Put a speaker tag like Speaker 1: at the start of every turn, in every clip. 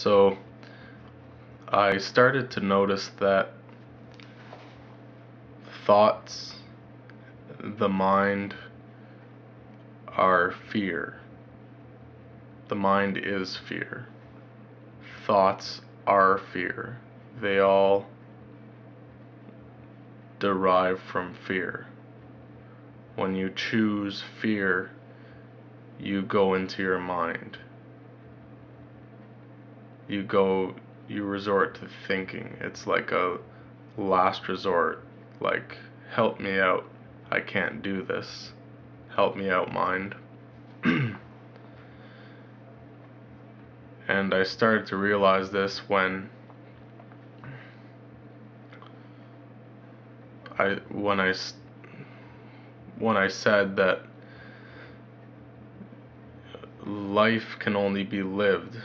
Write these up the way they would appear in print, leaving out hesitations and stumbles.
Speaker 1: So I started to notice that thoughts, the mind, are fear. The mind is fear. Thoughts are fear. They all derive from fear. When you choose fear, you go into your mind. You resort to thinking. It's like a last resort. Like, help me out. I can't do this. Help me out, mind. And I started to realize this when I said that life can only be lived.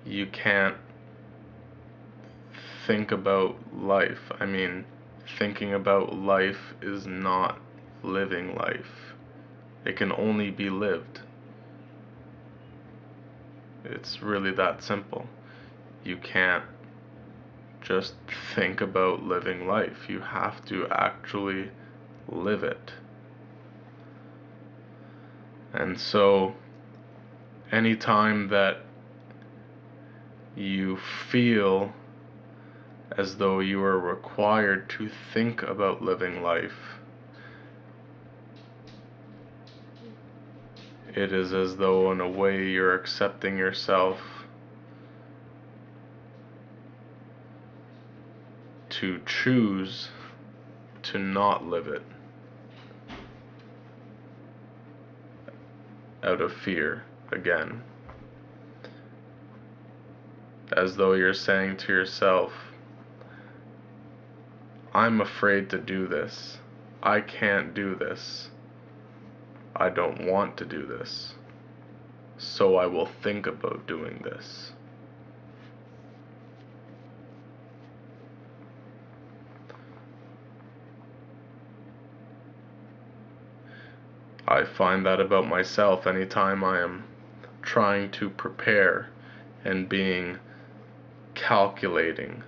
Speaker 1: You can't think about life. I mean, thinking about life is not living life. It can only be lived. It's really that simple. You can't just think about living life. You have to actually live it. And so, anytime that you feel as though you are required to think about living life, it is as though in a way you're accepting yourself to choose to not live it out of fear again. As though you're saying to yourself, I'm afraid to do this. I can't do this. I don't want to do this. So I will think about doing this. I find that about myself anytime I am trying to prepare and being calculating,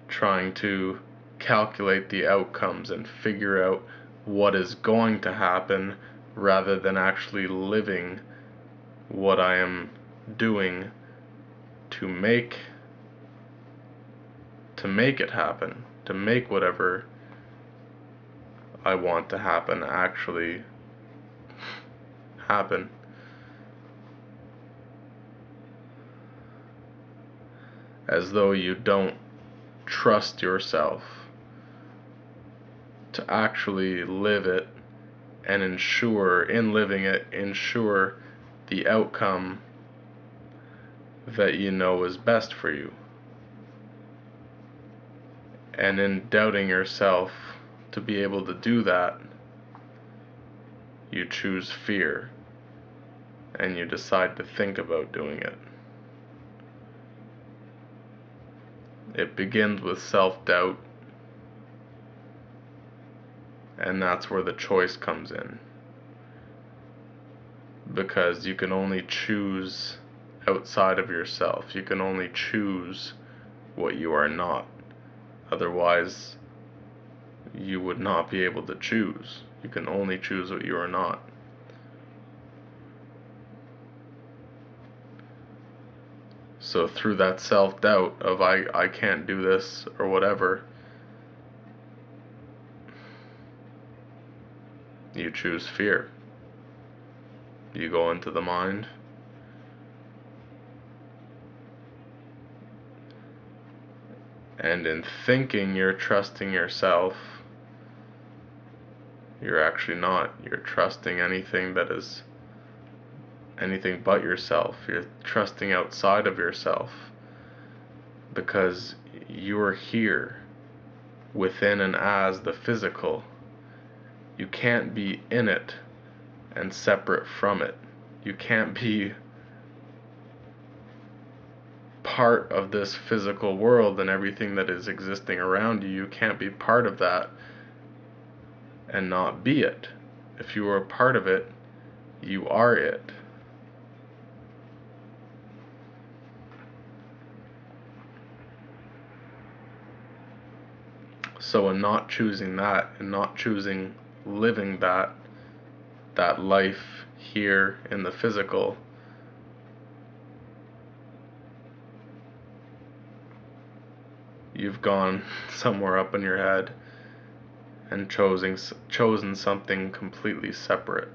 Speaker 1: trying to calculate the outcomes and figure out what is going to happen rather than actually living what I am doing to make it happen, to make whatever I want to happen actually happen. As though you don't trust yourself to actually live it and ensure, in living it, ensure the outcome that you know is best for you. And in doubting yourself to be able to do that, you choose fear and you decide to think about doing it. It begins with self-doubt, and that's where the choice comes in. Because you can only choose outside of yourself. You can only choose what you are not. Otherwise, you would not be able to choose. You can only choose what you are not. So through that self-doubt of I can't do this or whatever, you choose fear. You go into the mind. And in thinking you're trusting yourself, you're actually not. You're trusting anything that is anything but yourself. You're trusting outside of yourself because you're here within and as the physical. You can't be in it and separate from it. You can't be part of this physical world and everything that is existing around you. You can't be part of that and not be it. If you are a part of it, you are it. So in not choosing that and not choosing living that life here in the physical, you've gone somewhere up in your head and chosen something completely separate.